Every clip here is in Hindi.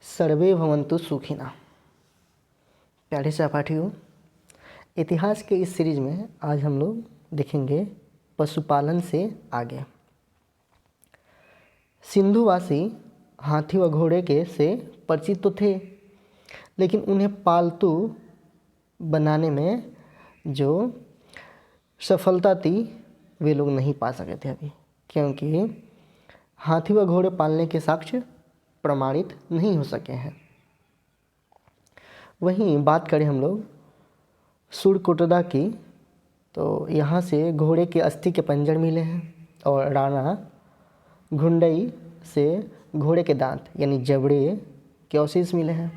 सर्वे भवन्तु सुखिनः। प्यारे सहपाठियों, इतिहास के इस सीरीज में आज हम लोग देखेंगे पशुपालन से आगे। सिंधुवासी हाथी व घोड़े के से परिचित तो थे, लेकिन उन्हें पालतू बनाने में जो सफलता थी वे लोग नहीं पा सके थे अभी, क्योंकि हाथी व घोड़े पालने के साक्ष्य प्रमाणित नहीं हो सके हैं। वहीं बात करें हम लोग सुरकोटदा की, तो यहाँ से घोड़े के अस्थि के पंजर मिले हैं और राणा घुंडई से घोड़े के दांत यानी जबड़े के अवशेष मिले हैं।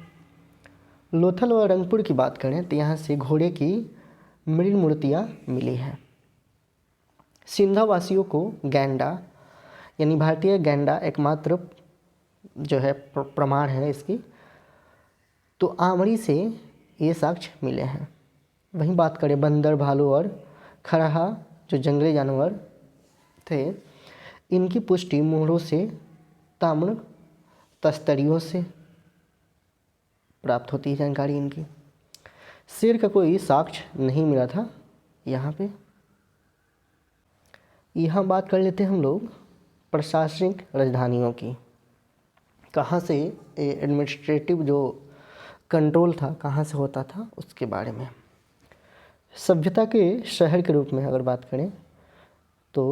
लोथल व रंगपुर की बात करें तो यहाँ से घोड़े की मृण मूर्तियाँ मिली हैं। सिंधवासियों को गैंडा यानी भारतीय गैंडा एकमात्र जो है प्रमाण है इसकी, तो आमड़ी से ये साक्ष्य मिले हैं। वहीं बात करें बंदर, भालू और खरहा जो जंगली जानवर थे, इनकी पुष्टि मोहरों से, ताम्र तस्तरियों से प्राप्त होती है जानकारी इनकी। शेर का कोई साक्ष्य नहीं मिला था यहाँ पे। यहाँ बात कर लेते हैं हम लोग प्रशासनिक राजधानियों की। कहाँ से एडमिनिस्ट्रेटिव जो कंट्रोल था कहाँ से होता था उसके बारे में। सभ्यता के शहर के रूप में अगर बात करें तो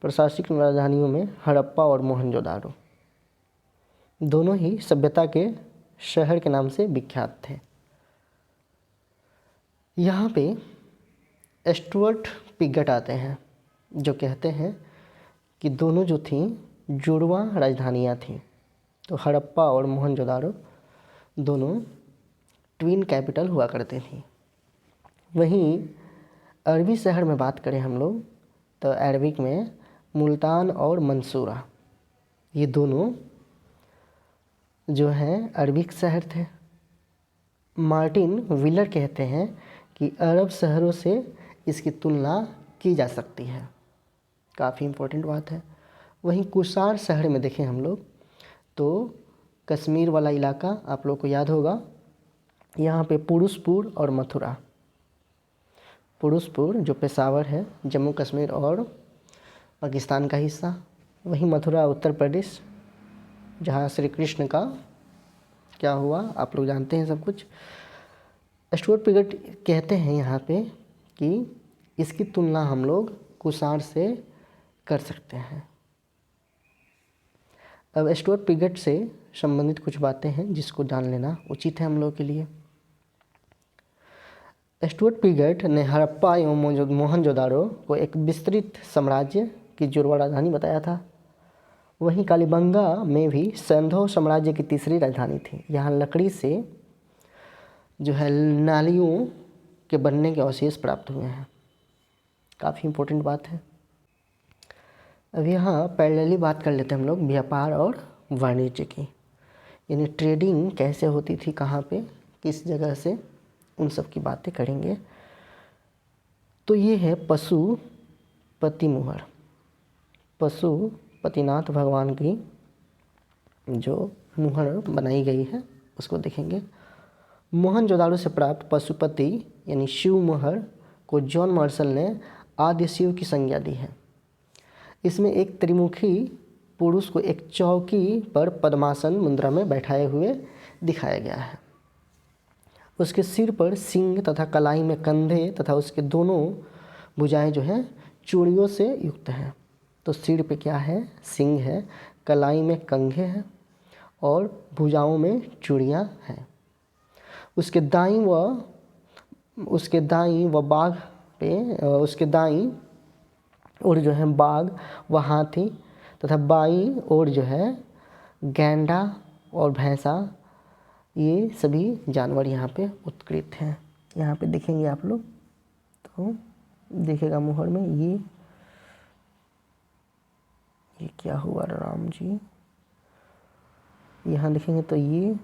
प्रशासनिक राजधानियों में हड़प्पा और मोहनजोदारो दोनों ही सभ्यता के शहर के नाम से विख्यात थे। यहाँ पे स्टुअर्ट पिगट आते हैं जो कहते हैं कि दोनों जो थीं जुड़वा राजधानियाँ थीं। तो हड़प्पा और मोहनजोदारो दोनों ट्विन कैपिटल हुआ करते थी। वहीं अरबी शहर में बात करें हम लोग तो अरबिक में मुल्तान और मंसूरा, ये दोनों जो हैं अरबिक शहर थे। मार्टिन विलर कहते हैं कि अरब शहरों से इसकी तुलना की जा सकती है। काफ़ी इम्पोर्टेंट बात है। वहीं कुसार शहर में देखें हम लोग तो कश्मीर वाला इलाका आप लोग को याद होगा। यहाँ पे पुरुषपुर और मथुरा, पुरुषपुर जो पेशावर है जम्मू कश्मीर और पाकिस्तान का हिस्सा, वहीं मथुरा उत्तर प्रदेश जहाँ श्री कृष्ण का क्या हुआ आप लोग जानते हैं सब कुछ। स्टुअर्ट पिगट कहते हैं यहाँ पे कि इसकी तुलना हम लोग कुसार से कर सकते हैं। अब स्टुअर्ट पिगट से संबंधित कुछ बातें हैं जिसको जान लेना उचित है हम लोग के लिए। स्टुअर्ट पिगट ने हड़प्पा एवं मोहनजोदारो को एक विस्तृत साम्राज्य की जुड़वा राजधानी बताया था। वहीं कालीबंगा में भी सिंधु साम्राज्य की तीसरी राजधानी थी। यहाँ लकड़ी से जो है नालियों के बनने के अवशेष प्राप्त हुए हैं। काफ़ी इम्पोर्टेंट बात है। अब यहाँ पैरेलली बात कर लेते हैं हम लोग व्यापार और वाणिज्य की, यानी ट्रेडिंग कैसे होती थी, कहाँ पे, किस जगह से, उन सब की बातें करेंगे। तो ये है पशुपति मुहर, पशुपतिनाथ भगवान की जो मुहर बनाई गई है उसको देखेंगे। मोहनजोदाड़ो से प्राप्त पशुपति यानी शिव मुहर को जॉन मार्शल ने आद्य शिव की संज्ञा दी है। इसमें एक त्रिमुखी पुरुष को एक चौकी पर पद्मासन मुद्रा में बैठाए हुए दिखाया गया है। उसके सिर पर सिंह तथा कलाई में कंधे तथा उसके दोनों भुजाएं जो हैं चूड़ियों से युक्त हैं। तो सिर पे क्या है, सिंह है, कलाई में कंघे हैं और भुजाओं में चूड़ियाँ हैं। उसके दाईं ओर जो है बाघ व हाथी तथा बाईं ओर जो है गैंडा और भैंसा, ये सभी जानवर यहाँ पे उत्कृत हैं। यहाँ पे देखेंगे आप लोग तो देखेगा मुहर में ये क्या हुआ राम जी, यहाँ देखेंगे तो ये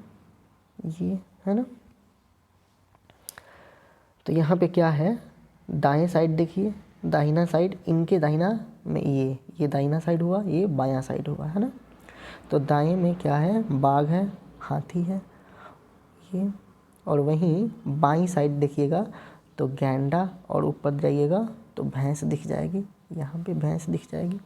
है ना। तो यहाँ पे क्या है, दाएं साइड देखिए, दाहिना साइड, इनके दाहिना में ये दाहिना साइड हुआ, ये बायां साइड हुआ, है ना। तो दाएं में क्या है, बाघ है, हाथी है ये, और वहीं बाईं साइड देखिएगा तो गैंडा, और ऊपर जाइएगा तो भैंस दिख जाएगी, यहाँ पे भैंस दिख जाएगी।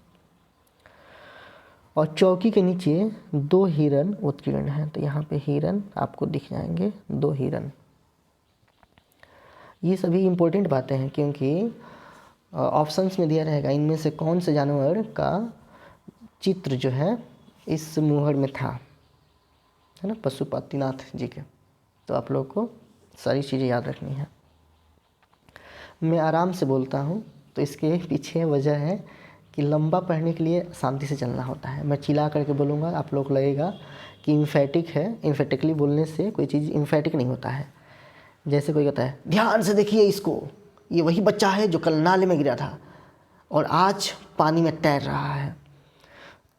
और चौकी के नीचे 2 हिरन उत्कीर्ण हैं, तो यहाँ पे हिरन आपको दिख जाएंगे, 2 हिरन। ये सभी इम्पोर्टेंट बातें हैं क्योंकि ऑप्शंस में दिया रहेगा इनमें से कौन से जानवर का चित्र जो है इस मुहर में था, है ना, पशुपतिनाथ जी के। तो आप लोग को सारी चीज़ें याद रखनी है। मैं आराम से बोलता हूँ तो इसके पीछे वजह है कि लंबा पढ़ने के लिए शांति से चलना होता है। मैं चिल्ला करके बोलूँगा, आप लोग लगेगा कि इम्फेटिक है। इम्फेटिकली बोलने से कोई चीज़ इम्फेटिक नहीं होता है। जैसे कोई कहता है ध्यान से देखिए इसको, ये वही बच्चा है जो कल नाले में गिरा था और आज पानी में तैर रहा है।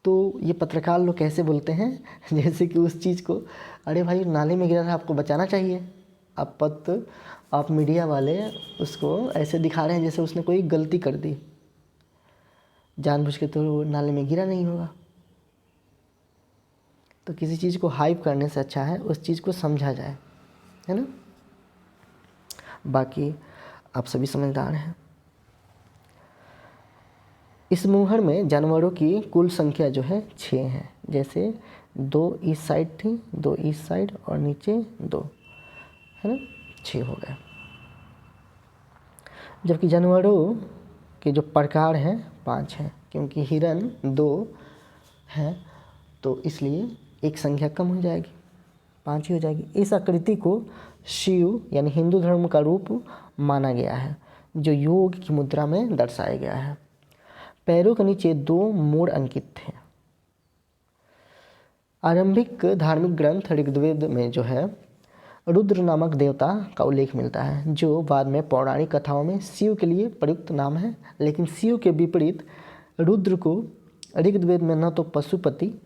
तो ये पत्रकार लोग कैसे बोलते हैं जैसे कि उस चीज़ को, अरे भाई नाले में गिरा था, आपको बचाना चाहिए। आप मीडिया वाले उसको ऐसे दिखा रहे हैं जैसे उसने कोई गलती कर दी, जानबूझ के तो वो नाले में गिरा नहीं होगा। तो किसी चीज़ को हाइप करने से अच्छा है उस चीज़ को समझा जाए, है ना। बाकी आप सभी समझदार हैं। इस मुहर में जानवरों की कुल संख्या जो है 6 है। जैसे 2 इस साइड थी, 2 इस साइड और नीचे 2, है ना, 6 हो गए। जबकि जानवरों के जो प्रकार हैं 5 हैं, क्योंकि हिरन 2 हैं तो इसलिए एक संख्या कम हो जाएगी, 5 ही हो जाएगी। इस आकृति को शिव यानी हिंदू धर्म का रूप माना गया है, जो योग की मुद्रा में दर्शाया गया है। पैरों के नीचे 2 मोड़ अंकित थे। आरंभिक धार्मिक ग्रंथ ऋग्वेद में जो है रुद्र नामक देवता का उल्लेख मिलता है, जो बाद में पौराणिक कथाओं में शिव के लिए प्रयुक्त नाम है। लेकिन शिव के विपरीत रुद्र को ऋग्वेद में न तो पशुपति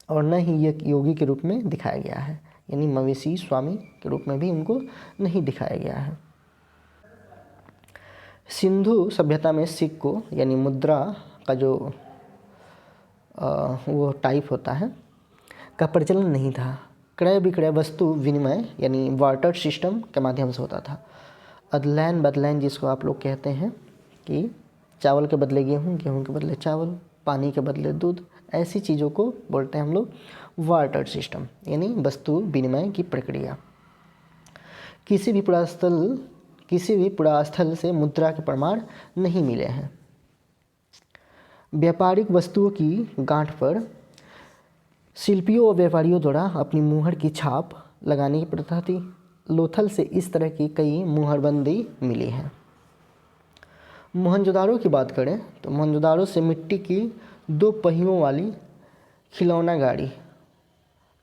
और न ही एक योगी के रूप में दिखाया गया है, यानी मवेशी स्वामी के रूप में भी उनको नहीं दिखाया गया है। सिंधु सभ्यता में सिक्को यानी मुद्रा का जो वो टाइप होता है का प्रचलन नहीं था। क्रय विक्रय वस्तु विनिमय यानी वार्टर सिस्टम के माध्यम से होता था। अदलैन बदलैन जिसको आप लोग कहते हैं कि चावल के बदले गेहूँ, गेहूँ के बदले चावल, पानी के बदले दूध, ऐसी चीज़ों को बोलते हैं हम लोग वार्टर सिस्टम, यानी वस्तु विनिमय की प्रक्रिया। किसी भी पुरास्थल से मुद्रा के प्रमाण नहीं मिले हैं। व्यापारिक वस्तुओं की गांठ पर शिल्पियों और व्यापारियों द्वारा अपनी मुहर की छाप लगाने की प्रथा थी। लोथल से इस तरह की कई मुहरबंदी मिली है। मोहनजोदाड़ो की बात करें तो मोहनजोदाड़ो से मिट्टी की 2 पहियों वाली खिलौना गाड़ी,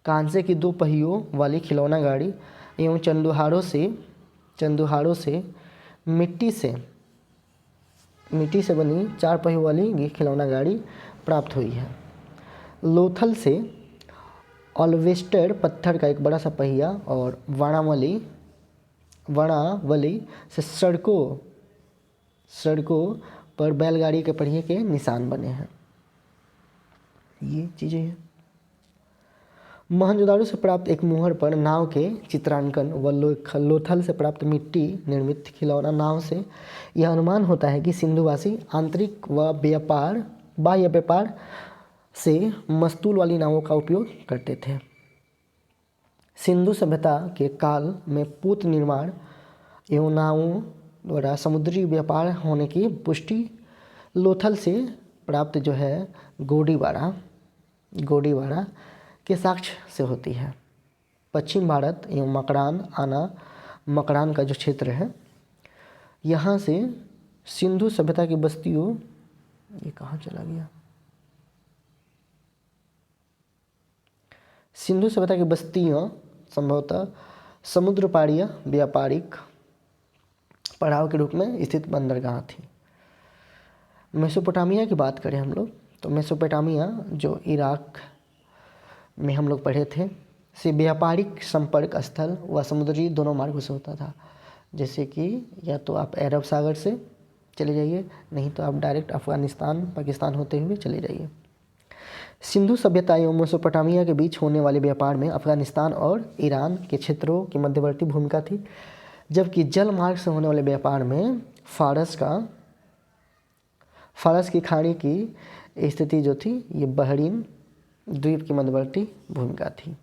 कांसे की 2 पहियों वाली खिलौना गाड़ी एवं चंदुहारों से मिट्टी से बनी 4 पहियों वाली खिलौना गाड़ी प्राप्त हुई है। लोथल से ऑलवेस्टर पत्थर का एक बड़ा सा पहिया और वाणावली से सड़कों पर बैलगाड़ी के पहिए के निशान बने हैं। ये चीज़ें हैं। मोहनजोदाड़ो से प्राप्त एक मुहर पर नाव के चित्रांकन व लोथल से प्राप्त मिट्टी निर्मित खिलौना नाव से यह अनुमान होता है कि सिंधुवासी आंतरिक व बाह्य व्यापार से मस्तूल वाली नावों का उपयोग करते थे। सिंधु सभ्यता के काल में पोत निर्माण एवं नावों द्वारा समुद्री व्यापार होने की पुष्टि लोथल से प्राप्त जो है गोडीवाड़ा के साक्ष्य से होती है। पश्चिम भारत एवं मकरान का जो क्षेत्र है, यहाँ से सिंधु सभ्यता की बस्तियों, ये कहाँ चला गया, सिंधु सभ्यता की बस्तियाँ संभवतः समुद्र पारीय व्यापारिक पड़ाव के रूप में स्थित बंदरगाह थी। मेसोपोटामिया की बात करें हम लोग तो मेसोपोटामिया जो इराक में हम लोग पढ़े थे से व्यापारिक संपर्क स्थल व समुद्री दोनों मार्गों से होता था। जैसे कि या तो आप अरब सागर से चले जाइए, नहीं तो आप डायरेक्ट अफ़गानिस्तान पाकिस्तान होते हुए चले जाइए। सिंधु सभ्यता एवं मेसोपोटामिया के बीच होने वाले व्यापार में अफगानिस्तान और ईरान के क्षेत्रों की मध्यवर्ती भूमिका थी, जबकि जल मार्ग से होने वाले व्यापार में फारस की खाड़ी की स्थिति जो थी ये बहरीन द्वीप की मध्यवर्ती भूमिका थी।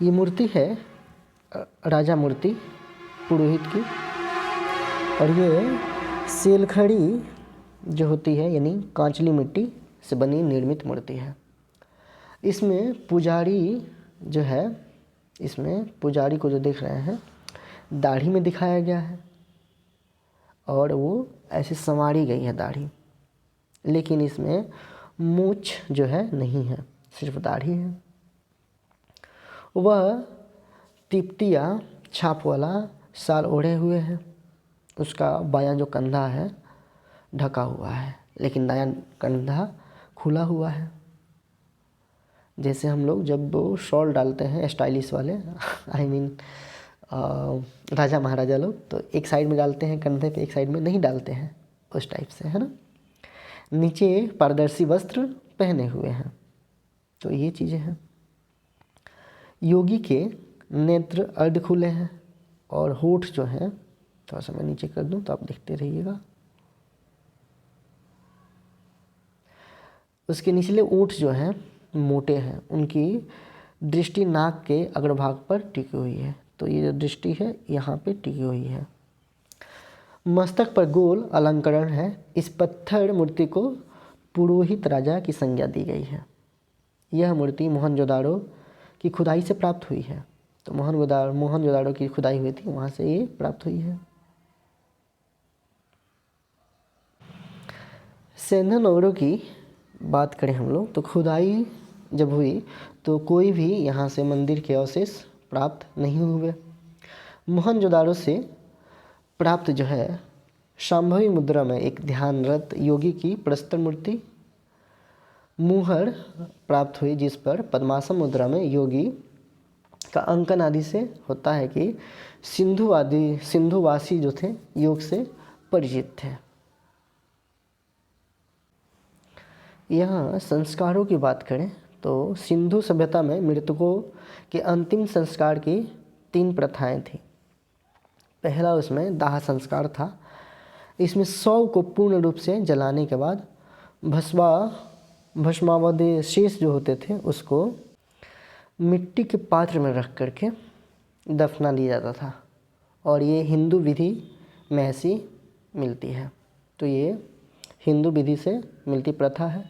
ये मूर्ति है राजा मूर्ति पुरोहित की, और ये सेलखड़ी जो होती है यानी कांचली मिट्टी से बनी निर्मित मूर्ति है। इसमें पुजारी जो है, इसमें पुजारी को जो देख रहे हैं दाढ़ी में दिखाया गया है, और वो ऐसे संवारी गई है दाढ़ी, लेकिन इसमें मूछ जो है नहीं है, सिर्फ दाढ़ी है। वह तिप्तिया छाप वाला शाल ओढ़े हुए है, उसका बायां जो कंधा है ढका हुआ है, लेकिन दायां कंधा खुला हुआ है। जैसे हम लोग जब वो शॉल डालते हैं स्टाइलिश वाले आई मीन राजा महाराजा लोग, तो एक साइड में डालते हैं कंधे पे, एक साइड में नहीं डालते हैं, उस टाइप से, है ना। नीचे पारदर्शी वस्त्र पहने हुए हैं। तो ये चीज़ें हैं। योगी के नेत्र अर्ध खुले हैं और होठ जो हैं, थोड़ा सा मैं नीचे कर दूं तो आप देखते रहिएगा, उसके निचले ओठ जो हैं मोटे हैं, उनकी दृष्टि नाक के अग्रभाग पर टिकी हुई है। तो ये जो दृष्टि है यहाँ पे टिकी हुई है। मस्तक पर गोल अलंकरण है। इस पत्थर मूर्ति को पुरोहित राजा की संज्ञा दी गई है। यह मूर्ति मोहनजोदाड़ो की खुदाई से प्राप्त हुई है। तो मोहनजोदाड़ो की खुदाई हुई थी, वहाँ से ये प्राप्त हुई है। सिंधु नगरों की बात करें हम लोग, तो खुदाई जब हुई तो कोई भी यहाँ से मंदिर के अवशेष प्राप्त नहीं हुए। मोहनजोदाड़ो से प्राप्त जो है शांभवी मुद्रा में एक ध्यानरत योगी की प्रस्तर मूर्ति मुहर प्राप्त हुई, जिस पर पद्मासन मुद्रा में योगी का अंकन आदि से होता है कि सिंधुवासी जो थे योग से परिचित थे। यहाँ संस्कारों की बात करें तो सिंधु सभ्यता में मृतकों के अंतिम संस्कार की 3 प्रथाएं थी। पहला उसमें दाह संस्कार था। इसमें शव को पूर्ण रूप से जलाने के बाद भस्मावशेष जो होते थे उसको मिट्टी के पात्र में रख करके दफना दिया जाता था, और ये हिंदू विधि में ऐसी मिलती है। तो ये हिंदू विधि से मिलती प्रथा है,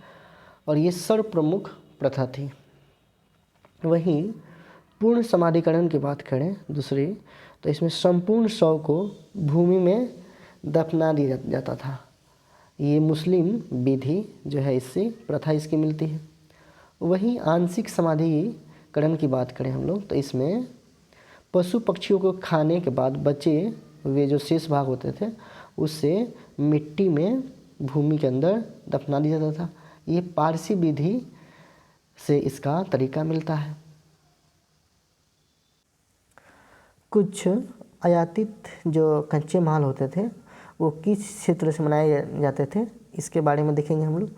और ये सर्वप्रमुख प्रथा थी। वहीं पूर्ण समाधिकरण की बात करें दूसरी, तो इसमें संपूर्ण शव को भूमि में दफना दिया जाता था। ये मुस्लिम विधि जो है इससे प्रथा इसकी मिलती है। वहीं आंशिक समाधिकरण की बात करें हम लोग, तो इसमें पशु पक्षियों को खाने के बाद बचे हुए जो शेष भाग होते थे उससे मिट्टी में भूमि के अंदर दफना दिया जाता था। ये पारसी विधि से इसका तरीका मिलता है। कुछ आयातित जो कच्चे माल होते थे वो किस क्षेत्र से बनाए जाते थे इसके बारे में देखेंगे हम लोग।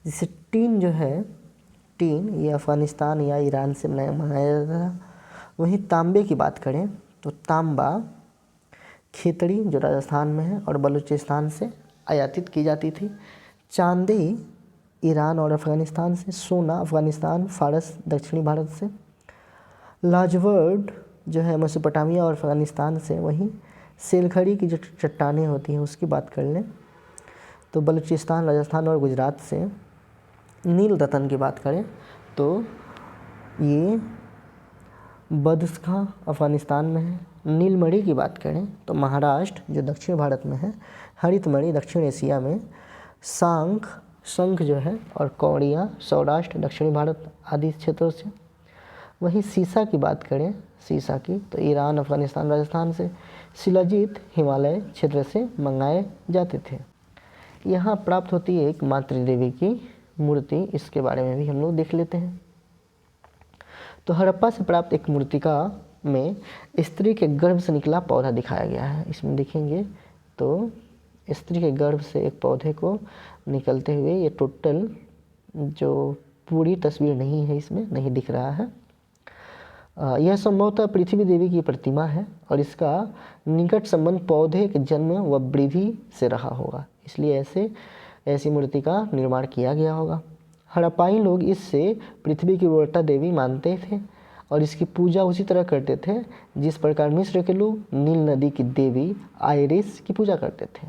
जैसे टीन जो है, टीन ये अफ़गानिस्तान या ईरान से बनाया जाता था। वहीं तांबे की बात करें तो तांबा खेतड़ी जो राजस्थान में है और बलूचिस्तान से आयातित की जाती थी। चांदी ईरान और अफ़गानिस्तान से। सोना अफ़गानिस्तान, फारस, दक्षिणी भारत से। लाजवर्ड जो है मेसोपोटामिया और अफ़गानिस्तान से। वहीं सेलखड़ी की जो चट्टानें होती हैं उसकी बात कर लें तो बलूचिस्तान, राजस्थान और गुजरात से। नील रतन की बात करें तो ये बदख्शां अफ़गानिस्तान में है। नीलमणि की बात करें तो महाराष्ट्र जो दक्षिण भारत में है। हरितमणि दक्षिण एशिया में। शंख जो है और कौड़ियाँ सौराष्ट्र, दक्षिणी भारत आदि क्षेत्रों से। वहीं सीसा की बात करें, सीसा की तो ईरान, अफ़गानिस्तान, राजस्थान से। शिलाजीत हिमालय क्षेत्र से मंगाए जाते थे। यहाँ प्राप्त होती है एक मातृदेवी की मूर्ति, इसके बारे में भी हम लोग देख लेते हैं। तो हड़प्पा से प्राप्त एक मूर्तिका में स्त्री के गर्भ से निकला पौधा दिखाया गया है। इसमें देखेंगे तो स्त्री के गर्भ से एक पौधे को निकलते हुए ये टोटल जो पूरी तस्वीर नहीं है, इसमें नहीं दिख रहा है। यह संभवतः पृथ्वी देवी की प्रतिमा है और इसका निकट संबंध पौधे के जन्म व वृद्धि से रहा होगा, इसलिए ऐसी मूर्ति का निर्माण किया गया होगा। हड़प्पाई लोग इससे पृथ्वी की उर्वरता देवी मानते थे और इसकी पूजा उसी तरह करते थे जिस प्रकार मिस्र के लोग नील नदी की देवी आइरिस की पूजा करते थे।